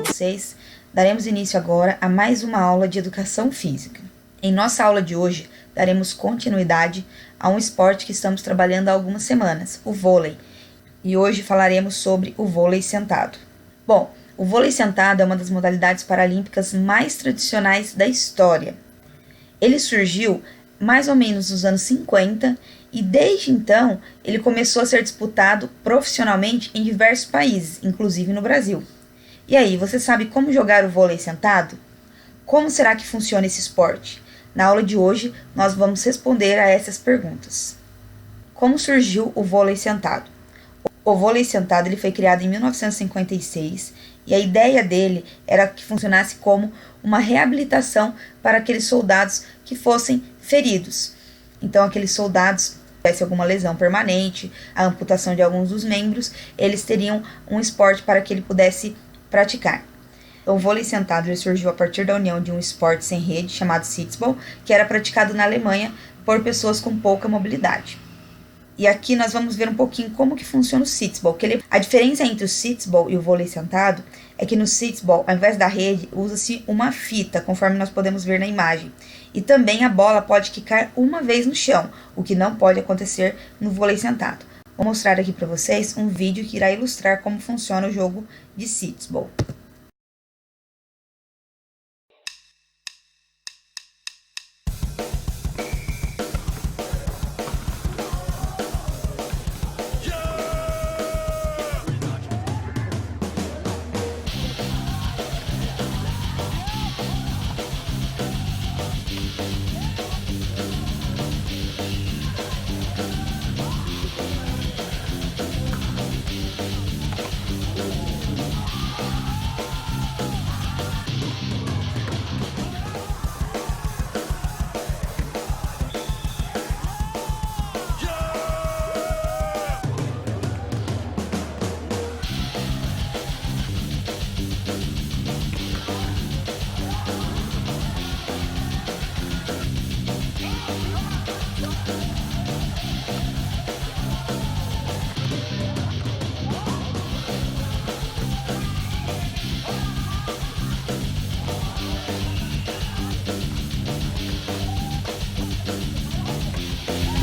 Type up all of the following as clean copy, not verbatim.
vocês, daremos início agora a mais uma aula de educação física. Em nossa aula de hoje, daremos continuidade a um esporte que estamos trabalhando há algumas semanas, o vôlei, e hoje falaremos sobre o vôlei sentado. Bom, o vôlei sentado é uma das modalidades paralímpicas mais tradicionais da história. Ele surgiu mais ou menos nos anos 50 e desde então ele começou a ser disputado profissionalmente em diversos países, inclusive no Brasil. E aí, você sabe como jogar o vôlei sentado? Como será que funciona esse esporte? Na aula de hoje, nós vamos responder a essas perguntas. Como surgiu o vôlei sentado? O vôlei sentado ele foi criado em 1956 e a ideia dele era que funcionasse como uma reabilitação para aqueles soldados que fossem feridos. Então, aqueles soldados tivesse alguma lesão permanente, a amputação de alguns dos membros, eles teriam um esporte para que ele pudesse praticar. O vôlei sentado ele surgiu a partir da união de um esporte sem rede chamado Sitzball, que era praticado na Alemanha por pessoas com pouca mobilidade. E aqui nós vamos ver um pouquinho como que funciona o Sitzball. A diferença entre o Sitzball e o vôlei sentado é que no Sitzball, ao invés da rede, usa-se uma fita, conforme nós podemos ver na imagem. E também a bola pode quicar uma vez no chão, o que não pode acontecer no vôlei sentado. Vou mostrar aqui para vocês um vídeo que irá ilustrar como funciona o jogo de Sitzball.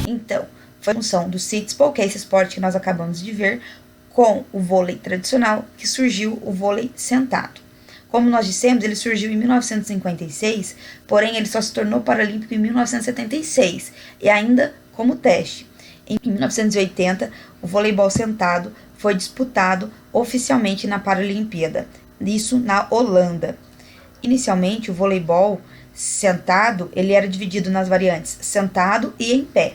Então, foi a função do Sitzball, que é esse esporte que nós acabamos de ver, com o vôlei tradicional, que surgiu o vôlei sentado. Como nós dissemos, ele surgiu em 1956, porém ele só se tornou paralímpico em 1976, e ainda como teste. Em 1980, o voleibol sentado foi disputado oficialmente na Paralimpíada, isso na Holanda. Inicialmente, o voleibol sentado ele era dividido nas variantes sentado e em pé.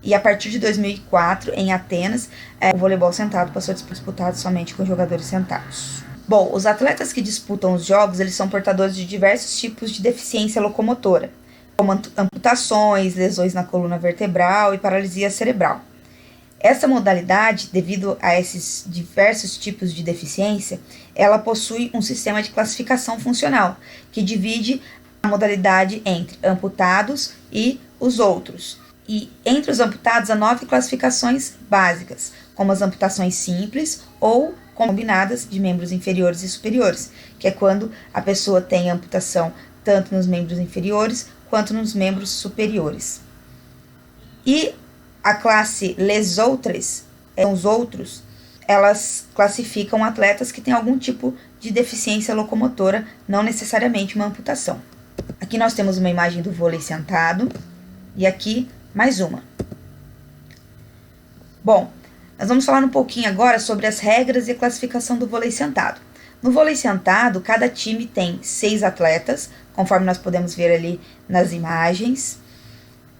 E a partir de 2004, em Atenas, o voleibol sentado passou a ser disputado somente com jogadores sentados. Bom, os atletas que disputam os jogos, eles são portadores de diversos tipos de deficiência locomotora, como amputações, lesões na coluna vertebral e paralisia cerebral. Essa modalidade, devido a esses diversos tipos de deficiência, ela possui um sistema de classificação funcional, que divide a modalidade entre amputados e os outros. E entre os amputados há 9 classificações básicas, como as amputações simples ou combinadas de membros inferiores e superiores, que é quando a pessoa tem amputação tanto nos membros inferiores quanto nos membros superiores. E a classe Les Autres, os outros, elas classificam atletas que têm algum tipo de deficiência locomotora, não necessariamente uma amputação. Aqui nós temos uma imagem do vôlei sentado e aqui mais uma. Bom, nós vamos falar um pouquinho agora sobre as regras e a classificação do vôlei sentado. No vôlei sentado, cada time tem 6 atletas, conforme nós podemos ver ali nas imagens.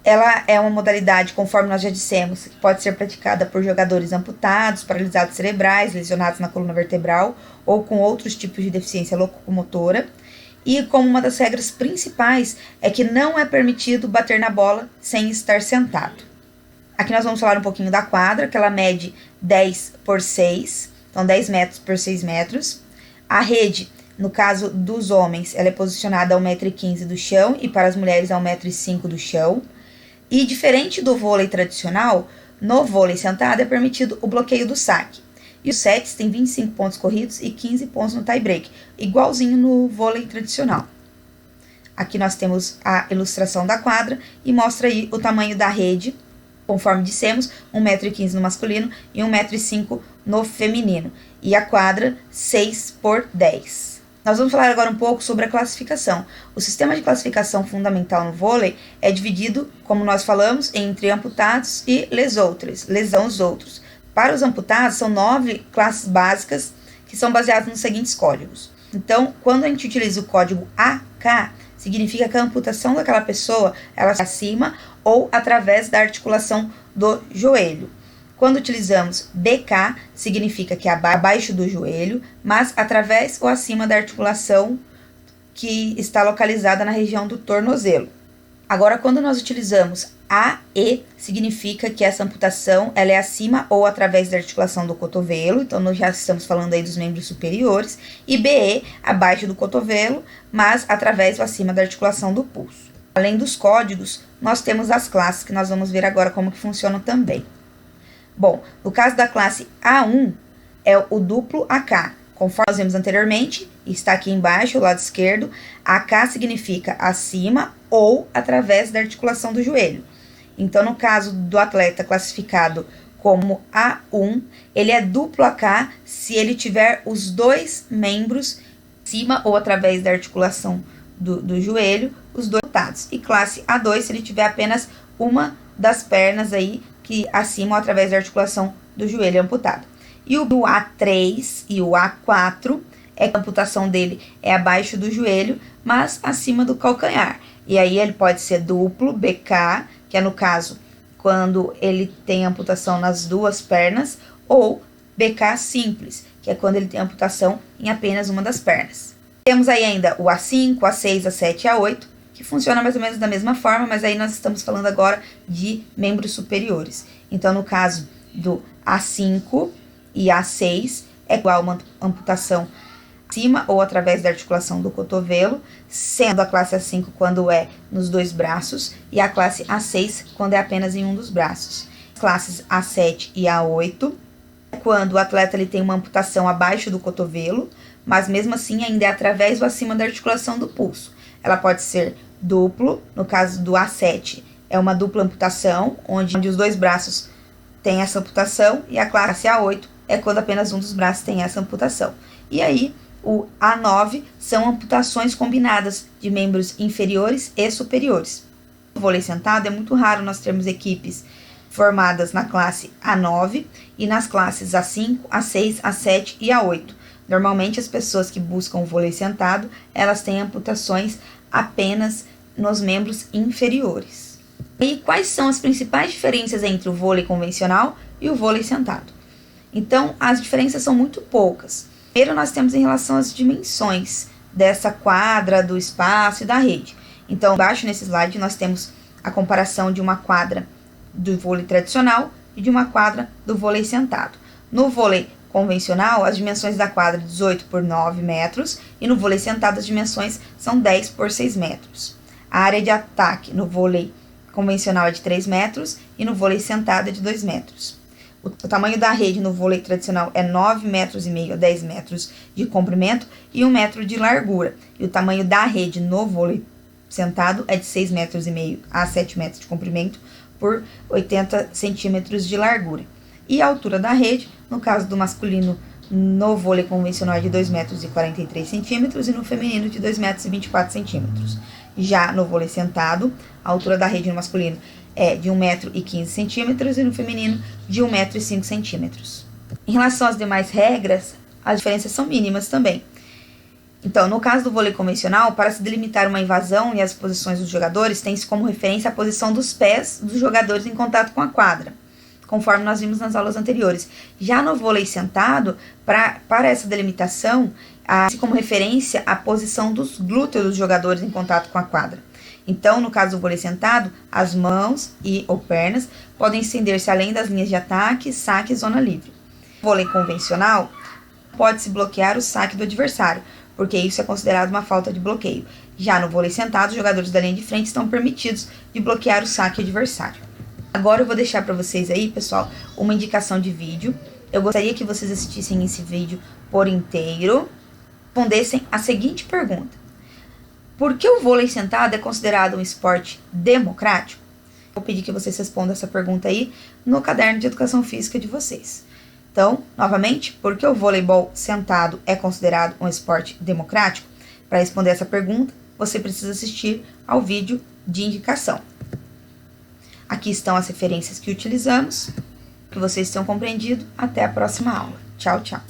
Ela é uma modalidade, conforme nós já dissemos, que pode ser praticada por jogadores amputados, paralisados cerebrais, lesionados na coluna vertebral ou com outros tipos de deficiência locomotora. E como uma das regras principais é que não é permitido bater na bola sem estar sentado. Aqui nós vamos falar um pouquinho da quadra, que ela mede 10 por 6, então 10 metros por 6 metros. A rede, no caso dos homens, ela é posicionada a 1,15 m do chão e para as mulheres a 1,05 m do chão. E diferente do vôlei tradicional, no vôlei sentado é permitido o bloqueio do saque. E os sets têm 25 pontos corridos e 15 pontos no tie-break, igualzinho no vôlei tradicional. Aqui nós temos a ilustração da quadra e mostra aí o tamanho da rede, conforme dissemos, 1,15 m no masculino e 1,05 m no feminino. E a quadra, 6 por 10. Nós vamos falar agora um pouco sobre a classificação. O sistema de classificação fundamental no vôlei é dividido, como nós falamos, entre amputados e lesões outros. Para os amputados, são 9 classes básicas que são baseadas nos seguintes códigos. Então, quando a gente utiliza o código AK, significa que a amputação daquela pessoa ela está acima ou através da articulação do joelho. Quando utilizamos BK, significa que é abaixo do joelho, mas através ou acima da articulação que está localizada na região do tornozelo. Agora, quando nós utilizamos AE, significa que essa amputação ela é acima ou através da articulação do cotovelo, então nós já estamos falando aí dos membros superiores, e BE, abaixo do cotovelo, mas através ou acima da articulação do pulso. Além dos códigos, nós temos as classes, que nós vamos ver agora como que funcionam também. Bom, no caso da classe A1, é o duplo AK. Conforme nós vimos anteriormente, está aqui embaixo, o lado esquerdo, AK significa acima ou através da articulação do joelho. Então, no caso do atleta classificado como A1, ele é duplo AK se ele tiver os dois membros acima ou através da articulação do joelho, os dois amputados. E classe A2 se ele tiver apenas uma das pernas aí, que acima ou através da articulação do joelho amputado. E o A3 e o A4, a amputação dele é abaixo do joelho, mas acima do calcanhar. E aí ele pode ser duplo, BK, que é no caso quando ele tem amputação nas duas pernas, ou BK simples, que é quando ele tem amputação em apenas uma das pernas. Temos aí ainda o A5, A6, A7 e A8, que funciona mais ou menos da mesma forma, mas aí nós estamos falando agora de membros superiores. Então, no caso do A5 e A6, é igual uma amputação acima ou através da articulação do cotovelo, sendo a classe A5 quando é nos dois braços e a classe A6 quando é apenas em um dos braços. Classes A7 e A8, quando o atleta ele tem uma amputação abaixo do cotovelo, mas mesmo assim ainda é através ou acima da articulação do pulso. Ela pode ser duplo, no caso do A7, é uma dupla amputação, onde os dois braços têm essa amputação, e a classe A8 é quando apenas um dos braços tem essa amputação. E aí, o A9 são amputações combinadas de membros inferiores e superiores. No vôlei sentado é muito raro nós termos equipes formadas na classe A9 e nas classes A5, A6, A7 e A8. Normalmente as pessoas que buscam o vôlei sentado, elas têm amputações apenas nos membros inferiores. E quais são as principais diferenças entre o vôlei convencional e o vôlei sentado? Então, as diferenças são muito poucas. Primeiro, nós temos em relação às dimensões dessa quadra, do espaço e da rede. Então, embaixo nesse slide, nós temos a comparação de uma quadra do vôlei tradicional e de uma quadra do vôlei sentado. No vôlei convencional, as dimensões da quadra 18 por 9 metros e no vôlei sentado as dimensões são 10 por 6 metros. A área de ataque no vôlei convencional é de 3 metros e no vôlei sentado é de 2 metros. O tamanho da rede no vôlei tradicional é 9,5 metros a 10 metros de comprimento e 1 metro de largura. E o tamanho da rede no vôlei sentado é de 6,5 metros a 7 metros de comprimento por 80 centímetros de largura. E a altura da rede, no caso do masculino, no vôlei convencional é de 2,43 metros e no feminino de 2,24 metros. Já no vôlei sentado, a altura da rede no masculino é de 1,15 metros e no feminino de 1,05 metros. Em relação às demais regras, as diferenças são mínimas também. Então, no caso do vôlei convencional, para se delimitar uma invasão e as posições dos jogadores, tem-se como referência a posição dos pés dos jogadores em contato com a quadra, conforme nós vimos nas aulas anteriores. Já no vôlei sentado, para essa delimitação, há-se como referência a posição dos glúteos dos jogadores em contato com a quadra. Então, no caso do vôlei sentado, as mãos ou pernas podem estender-se além das linhas de ataque, saque e zona livre. No vôlei convencional, pode-se bloquear o saque do adversário, porque isso é considerado uma falta de bloqueio. Já no vôlei sentado, os jogadores da linha de frente estão permitidos de bloquear o saque adversário. Agora eu vou deixar para vocês aí, pessoal, uma indicação de vídeo eu gostaria que vocês assistissem esse vídeo por inteiro, respondessem a seguinte pergunta: por que o vôlei sentado é considerado um esporte democrático? Vou pedir que vocês respondam essa pergunta aí no caderno de educação física de vocês. Então, novamente, por que o voleibol sentado é considerado um esporte democrático? Para responder essa pergunta, você precisa assistir ao vídeo de indicação. Aqui estão as referências que utilizamos. Que vocês tenham compreendido. Até a próxima aula. Tchau, tchau.